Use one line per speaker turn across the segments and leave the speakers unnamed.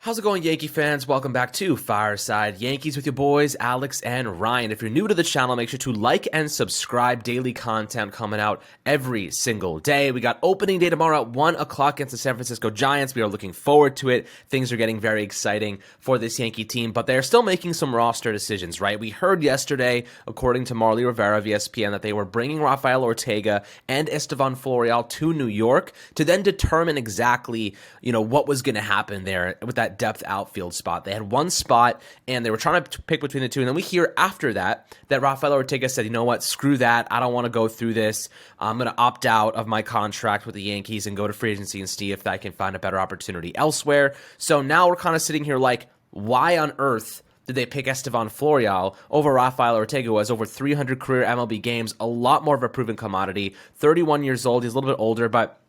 How's it going, Yankee fans? Welcome back to Fireside Yankees with your boys, Alex and Ryan. If you're new to the channel, make sure to like and subscribe. Daily content coming out every single day. We got opening day tomorrow at 1 o'clock against the San Francisco Giants. We are looking forward to it. Things are getting very exciting for this Yankee team, but they're still making some roster decisions, right? We heard yesterday, according to Marley Rivera of ESPN, that they were bringing Rafael Ortega and Estevan Florial to New York to then determine exactly, what was going to happen there with that depth outfield spot. They had one spot and they were trying to pick between the two. And then we hear after that Rafael Ortega said, you know what, screw that. I don't want to go through this. I'm going to opt out of my contract with the Yankees and go to free agency and see if I can find a better opportunity elsewhere. So now we're kind of sitting here like, why on earth did they pick Estevan Florial over Rafael Ortega, who has over 300 career MLB games, a lot more of a proven commodity, 31 years old. He's a little bit older, but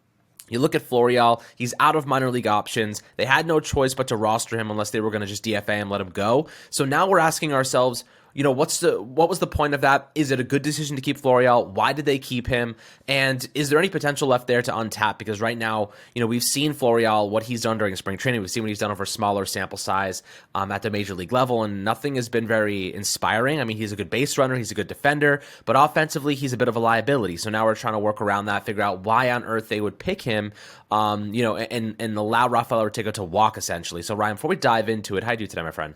you look at Florial, he's out of minor league options. They had no choice but to roster him unless they were going to just DFA and let him go. So now we're asking ourselves, what was the point of that? Is it a good decision to keep Florial? Why did they keep him? And is there any potential left there to untap? Because right now, we've seen Florial, what he's done during spring training. We've seen what he's done over smaller sample size at the major league level, and nothing has been very inspiring. I mean, he's a good base runner, he's a good defender, but offensively, he's a bit of a liability. So now we're trying to work around that, figure out why on earth they would pick him, and allow Rafael Ortega to walk, essentially. So Ryan, before we dive into it, how do you today, my friend?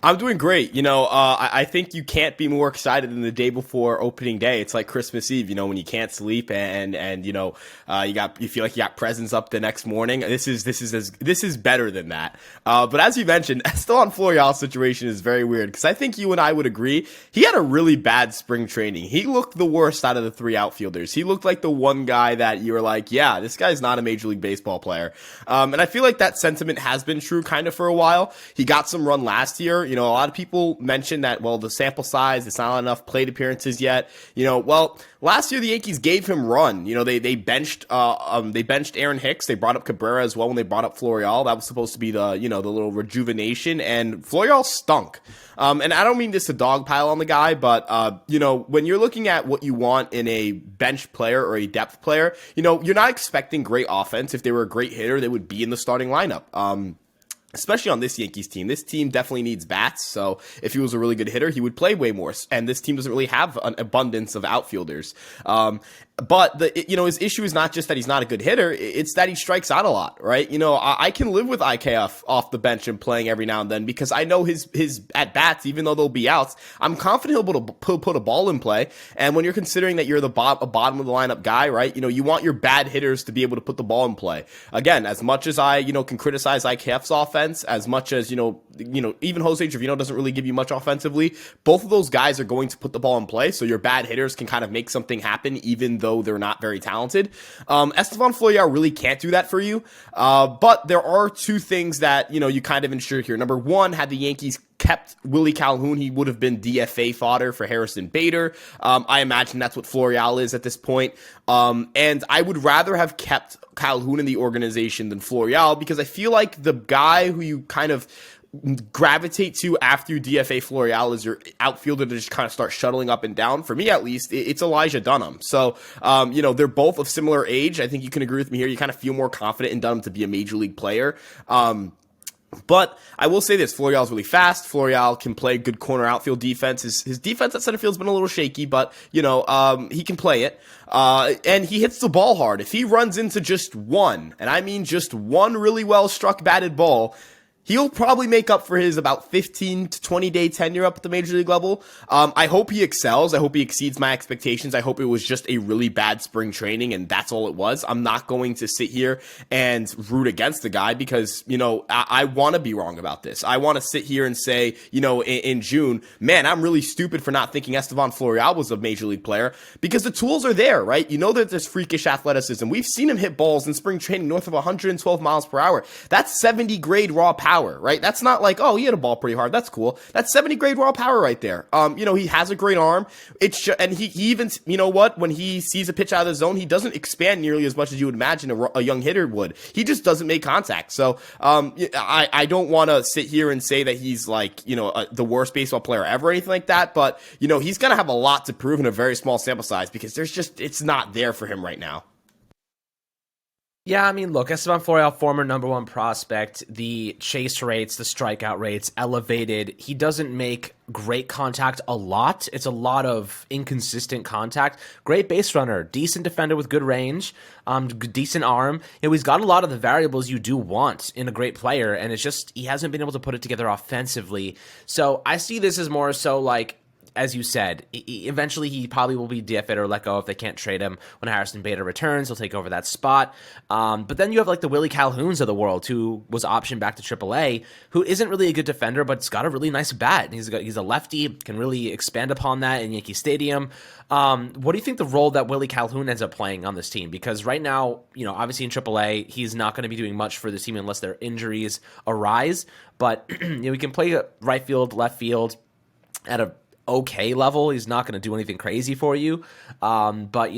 I'm doing great. I think you can't be more excited than the day before opening day. It's like Christmas Eve, when you can't sleep and you feel like you got presents up the next morning. This is better than that. But as you mentioned, Estevan Florial's situation is very weird because I think you and I would agree he had a really bad spring training. He looked the worst out of the three outfielders. He looked like the one guy that you were like, yeah, this guy's not a Major League Baseball player. And I feel like that sentiment has been true kind of for a while. He got some run last year. A lot of people mentioned that, the sample size, it's not enough plate appearances yet. Last year the Yankees gave him run. They benched Aaron Hicks. They brought up Cabrera as well when they brought up Florial. That was supposed to be the little rejuvenation, and Florial stunk. And I don't mean this to dogpile on the guy, but, when you're looking at what you want in a bench player or a depth player, you're not expecting great offense. If they were a great hitter, they would be in the starting lineup. Especially on this Yankees team. This team definitely needs bats, so if he was a really good hitter, he would play way more, and this team doesn't really have an abundance of outfielders. But his issue is not just that he's not a good hitter, it's that he strikes out a lot, right? I can live with IKF off the bench and playing every now and then because I know his at-bats, even though they'll be outs, I'm confident he'll put a ball in play, and when you're considering that you're a bottom of the lineup guy, right, you want your bad hitters to be able to put the ball in play. Again, as much as I, can criticize IKF's offense, as much as, even Jose Trevino doesn't really give you much offensively, both of those guys are going to put the ball in play, so your bad hitters can kind of make something happen, even though they're not very talented. Estevan Florial really can't do that for you, but there are two things that, you kind of ensure here. Number one, had the Yankees kept Willie Calhoun, he would have been DFA fodder for Harrison Bader. I imagine that's what Florial is at this point. And I would rather have kept Calhoun in the organization than Florial because I feel like the guy who you kind of gravitate to after you DFA Florial is your outfielder to just kind of start shuttling up and down. For me, at least, it's Elijah Dunham. So, they're both of similar age. I think you can agree with me here. You kind of feel more confident in Dunham to be a major league player. But I will say this, Florial is really fast. Florial can play good corner outfield defense. His defense at center field has been a little shaky, but, he can play it. And he hits the ball hard. If he runs into just one, and I mean just one really well struck batted ball, he'll probably make up for his about 15 to 20 day tenure up at the major league level. I hope he excels. I hope he exceeds my expectations. I hope it was just a really bad spring training and that's all it was. I'm not going to sit here and root against the guy because, I want to be wrong about this. I want to sit here and say, in June, man, I'm really stupid for not thinking Estevan Florial was a major league player because the tools are there, right? That there's freakish athleticism. We've seen him hit balls in spring training north of 112 miles per hour. That's 70 grade raw power. Right? That's not like, oh, he hit a ball pretty hard. That's cool. That's 70 grade raw power right there. He has a great arm. And he even, when he sees a pitch out of the zone, he doesn't expand nearly as much as you would imagine a young hitter would. He just doesn't make contact. So, I don't want to sit here and say that he's like, the worst baseball player ever or anything like that. But, he's going to have a lot to prove in a very small sample size because it's not there for him right now.
Yeah, I mean, look, Estevan Florial, former number one prospect, the chase rates, the strikeout rates elevated. He doesn't make great contact a lot. It's a lot of inconsistent contact. Great base runner, decent defender with good range, decent arm. He's got a lot of the variables you do want in a great player, and it's just he hasn't been able to put it together offensively. So I see this as more so like, as you said, eventually he probably will be DFA'd or let go if they can't trade him. When Harrison Bader returns, he'll take over that spot. But then you have like the Willie Calhouns of the world, who was optioned back to AAA, who isn't really a good defender, but it's got a really nice bat. He's a lefty, can really expand upon that in Yankee Stadium. What do you think the role that Willie Calhoun ends up playing on this team? Because right now, obviously in AAA, he's not going to be doing much for the team unless their injuries arise. But he can play right field, left field at a okay level. He's not going to do anything crazy for you. But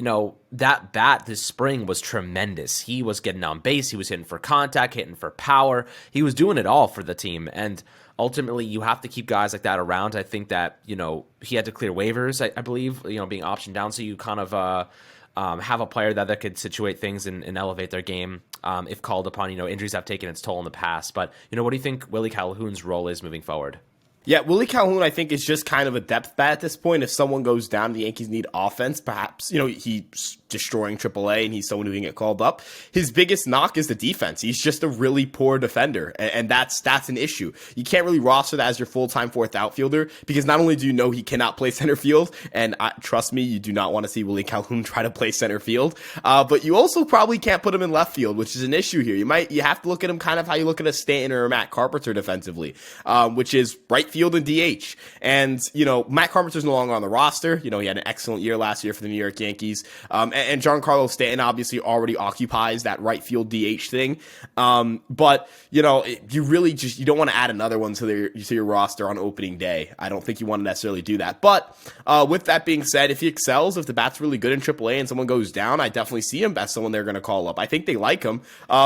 that bat this spring was tremendous. He was getting on base. He was hitting for contact, hitting for power. He was doing it all for the team. And ultimately, you have to keep guys like that around. I think that, he had to clear waivers, I believe, being optioned down. So you kind of have a player that could situate things and elevate their game if called upon. Injuries have taken its toll in the past. But, what do you think Willie Calhoun's role is moving forward?
Yeah, Willie Calhoun, I think, is just kind of a depth bat at this point. If someone goes down, the Yankees need offense. Perhaps, he's destroying AAA and he's someone who can get called up. His biggest knock is the defense. He's just a really poor defender, and that's an issue. You can't really roster that as your full-time fourth outfielder because not only do you know he cannot play center field, and trust me, you do not want to see Willie Calhoun try to play center field, but you also probably can't put him in left field, which is an issue here. You have to look at him kind of how you look at a Stanton or a Matt Carpenter defensively, which is right field and DH. And, Matt Carpenter's no longer on the roster. He had an excellent year last year for the New York Yankees. And Giancarlo Stanton obviously already occupies that right field DH thing. But, you really you don't want to add another one to your roster on opening day. I don't think you want to necessarily do that. But with that being said, if he excels, if the bat's really good in AAA and someone goes down, I definitely see him as someone they're going to call up. I think they like him.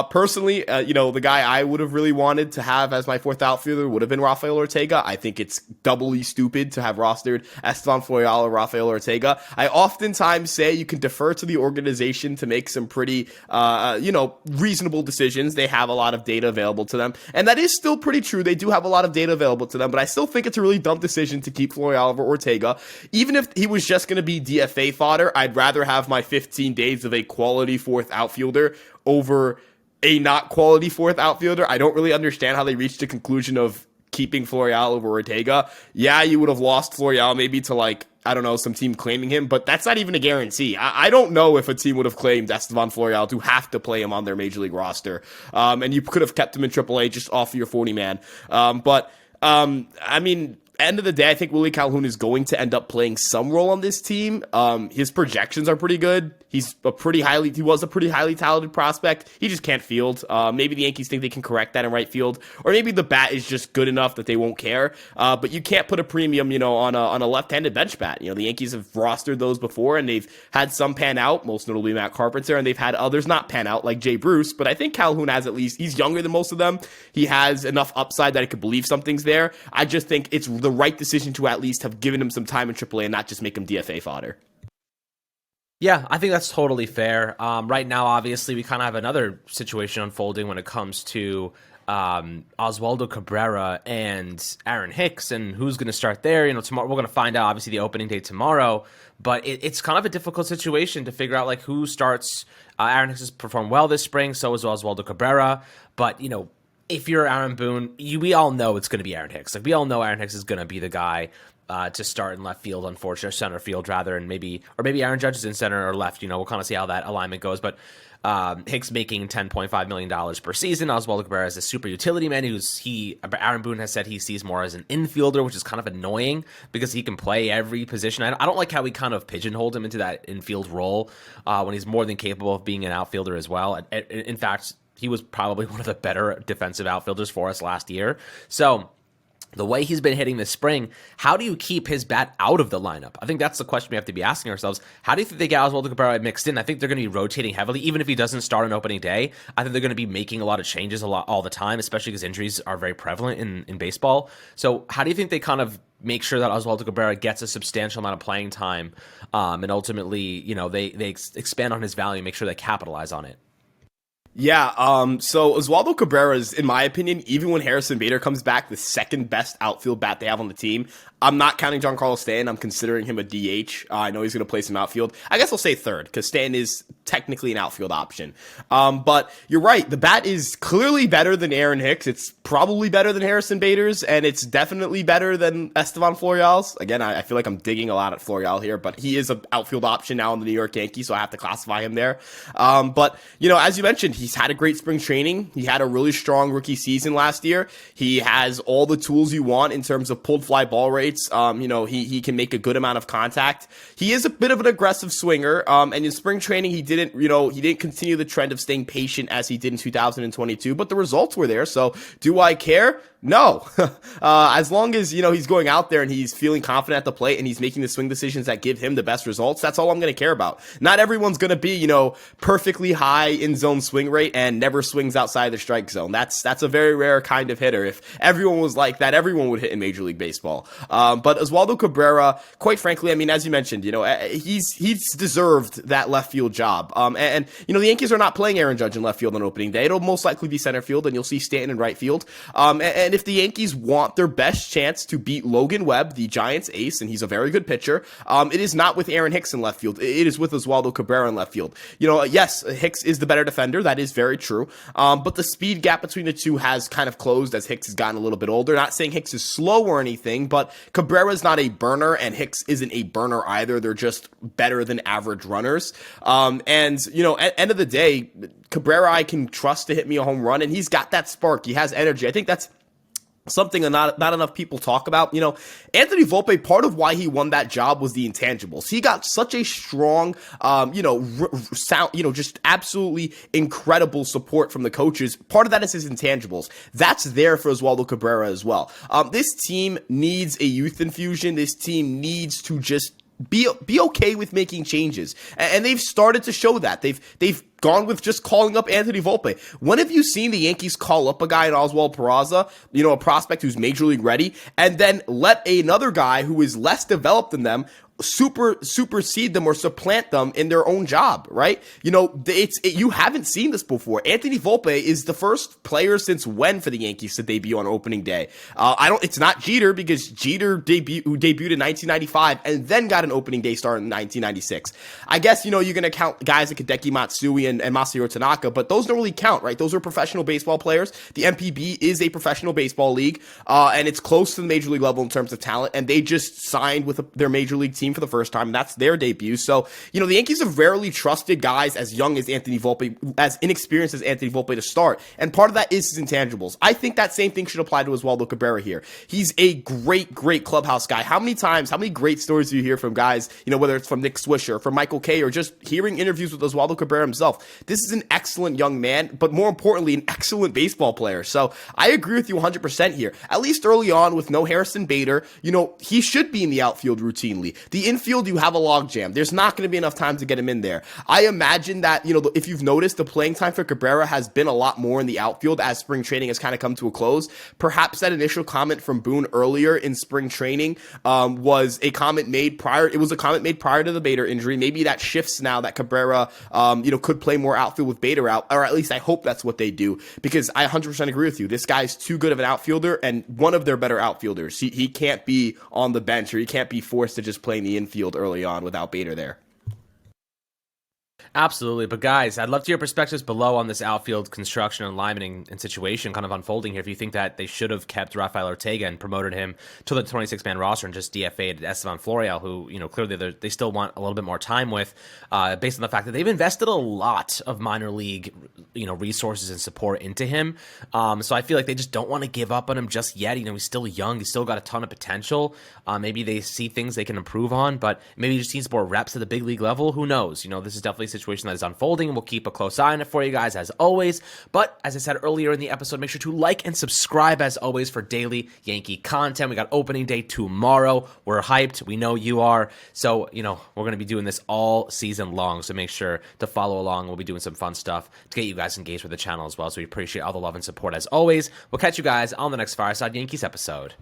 Personally, the guy I would have really wanted to have as my fourth outfielder would have been Rafael Ortega. I think it's doubly stupid to have rostered Estevan Florial or Rafael Ortega. I oftentimes say you can defer to the organization to make some pretty, reasonable decisions. They have a lot of data available to them. And that is still pretty true. They do have a lot of data available to them, but I still think it's a really dumb decision to keep Florial over Ortega. Even if he was just going to be DFA fodder, I'd rather have my 15 days of a quality fourth outfielder over a not quality fourth outfielder. I don't really understand how they reached the conclusion of keeping Florial over Ortega. Yeah, you would have lost Florial maybe to some team claiming him, but that's not even a guarantee. I don't know if a team would have claimed Estevan Florial to have to play him on their major league roster. And you could have kept him in AAA just off of your 40-man. End of the day, I think Willie Calhoun is going to end up playing some role on this team. His projections are pretty good. He was a pretty highly talented prospect. He just can't field. Maybe the Yankees think they can correct that in right field, or maybe the bat is just good enough that they won't care. But you can't put a premium, on a left-handed bench bat. The Yankees have rostered those before, and they've had some pan out, most notably Matt Carpenter, and they've had others not pan out, like Jay Bruce. But I think Calhoun has he's younger than most of them. He has enough upside that I could believe something's there. I just think it's the right decision to at least have given him some time in AAA and not just make him DFA fodder.
Yeah, I think that's totally fair. Right now, obviously, we kind of have another situation unfolding when it comes to Oswaldo Cabrera and Aaron Hicks and who's going to start there. Tomorrow we're going to find out, obviously, the opening day tomorrow. But it's kind of a difficult situation to figure out who starts. Aaron Hicks has performed well this spring, so has Oswaldo Cabrera. But, if you're Aaron Boone, we all know it's going to be Aaron Hicks. We all know Aaron Hicks is going to be the guy to start in left field, unfortunately, or center field rather, and maybe Aaron Judge is in center or left. We'll kind of see how that alignment goes. But Hicks making $10.5 million per season. Oswaldo Cabrera is a super utility man Aaron Boone has said he sees more as an infielder, which is kind of annoying because he can play every position. I don't like how we kind of pigeonholed him into that infield role when he's more than capable of being an outfielder as well. In fact, he was probably one of the better defensive outfielders for us last year. So the way he's been hitting this spring, how do you keep his bat out of the lineup? I think that's the question we have to be asking ourselves. How do you think they get Oswaldo Cabrera mixed in? I think they're going to be rotating heavily. Even if he doesn't start on opening day, I think they're going to be making a lot of changes all the time, especially because injuries are very prevalent in baseball. So how do you think they kind of make sure that Oswaldo Cabrera gets a substantial amount of playing time and ultimately, they expand on his value and make sure they capitalize on it?
Yeah, so Oswaldo Cabrera is, in my opinion, even when Harrison Bader comes back, the second best outfield bat they have on the team. I'm not counting Giancarlo Stanton. I'm considering him a DH. I know he's going to play some outfield. I guess I'll say third, because Stanton is technically an outfield option. But you're right. The bat is clearly better than Aaron Hicks. It's probably better than Harrison Bader's, and it's definitely better than Estevan Florial's. Again, I feel like I'm digging a lot at Florial here, but he is an outfield option now in the New York Yankees, so I have to classify him there. But, as you mentioned, he's had a great spring training. He had a really strong rookie season last year. He has all the tools you want in terms of pulled fly ball rates. He can make a good amount of contact. He is a bit of an aggressive swinger. And in spring training, he didn't continue the trend of staying patient as he did in 2022, but the results were there. So do I care? No. As long as, he's going out there and he's feeling confident at the plate and he's making the swing decisions that give him the best results, that's all I'm going to care about. Not everyone's going to be, perfectly high in zone swing rate and never swings outside the strike zone. That's a very rare kind of hitter. If everyone was like that, everyone would hit in Major League Baseball. But Oswaldo Cabrera, quite frankly, as you mentioned, he's deserved that left field job. The Yankees are not playing Aaron Judge in left field on opening day. It'll most likely be center field, and you'll see Stanton in right field. And if the Yankees want their best chance to beat Logan Webb, the Giants ace, and he's a very good pitcher, it is not with Aaron Hicks in left field. It is with Oswaldo Cabrera in left field. Yes, Hicks is the better defender. That is very true. But the speed gap between the two has kind of closed as Hicks has gotten a little bit older. Not saying Hicks is slow or anything, but Cabrera's not a burner, and Hicks isn't a burner either. They're just better than average runners. At end of the day, Cabrera I can trust to hit me a home run, and he's got that spark. He has energy. I think that's something that not enough people talk about. Anthony Volpe, part of why he won that job was the intangibles. He got such a strong, just absolutely incredible support from the coaches. Part of that is his intangibles. That's there for Oswaldo Cabrera as well. This team needs a youth infusion. This team needs to just be okay with making changes. And they've started to show that. They've gone with just calling up Anthony Volpe. When have you seen the Yankees call up a guy in Oswald Peraza, a prospect who's major league ready, and then let another guy who is less developed than them supersede them or supplant them in their own job, right? You haven't seen this before. Anthony Volpe is the first player since when for the Yankees to debut on opening day. It's not Jeter, because Jeter debuted in 1995 and then got an opening day start in 1996. I guess, you're going to count guys like Hideki Matsui and Masahiro Tanaka, but those don't really count, right? Those are professional baseball players. The MPB is a professional baseball league, and it's close to the major league level in terms of talent, and they just signed with their major league team for the first time. That's their debut. So, the Yankees have rarely trusted guys as young as Anthony Volpe, as inexperienced as Anthony Volpe to start. And part of that is his intangibles. I think that same thing should apply to Oswaldo Cabrera here. He's a great clubhouse guy. How many great stories do you hear from guys, whether it's from Nick Swisher, from Michael Kay, or just hearing interviews with Oswaldo Cabrera himself? This is an excellent young man, but more importantly, an excellent baseball player. So I agree with you 100% here. At least early on, with no Harrison Bader, he should be in the outfield routinely. The infield, you have a logjam. There's not going to be enough time to get him in there. I imagine that, if you've noticed, the playing time for Cabrera has been a lot more in the outfield as spring training has kind of come to a close. Perhaps that initial comment from Boone earlier in spring training was a comment made prior. It was a comment made prior to the Bader injury. Maybe that shifts now that Cabrera, could play more outfield with Bader out, or at least I hope that's what they do, because I 100% agree with you. This guy's too good of an outfielder and one of their better outfielders. He can't be on the bench, or he can't be forced to just play in the infield early on without Bader there.
Absolutely. But guys, I'd love to hear perspectives below on this outfield construction and lining and situation kind of unfolding here. If you think that they should have kept Rafael Ortega and promoted him to the 26-man roster and just DFA'd Estevan Florial, who, clearly they still want a little bit more time with, based on the fact that they've invested a lot of minor league, resources and support into him. So I feel like they just don't want to give up on him just yet. He's still young. He's still got a ton of potential. Maybe they see things they can improve on, but maybe he just needs more reps at the big league level. Who knows? This is definitely a situation that is unfolding, and we'll keep a close eye on it for you guys as always. But as I said earlier in the episode, make sure to like and subscribe as always for daily Yankee content. We got opening day tomorrow. We're hyped. We know you are. So, we're going to be doing this all season long. So make sure to follow along. We'll be doing some fun stuff to get you guys engaged with the channel as well. So we appreciate all the love and support as always. We'll catch you guys on the next Fireside Yankees episode.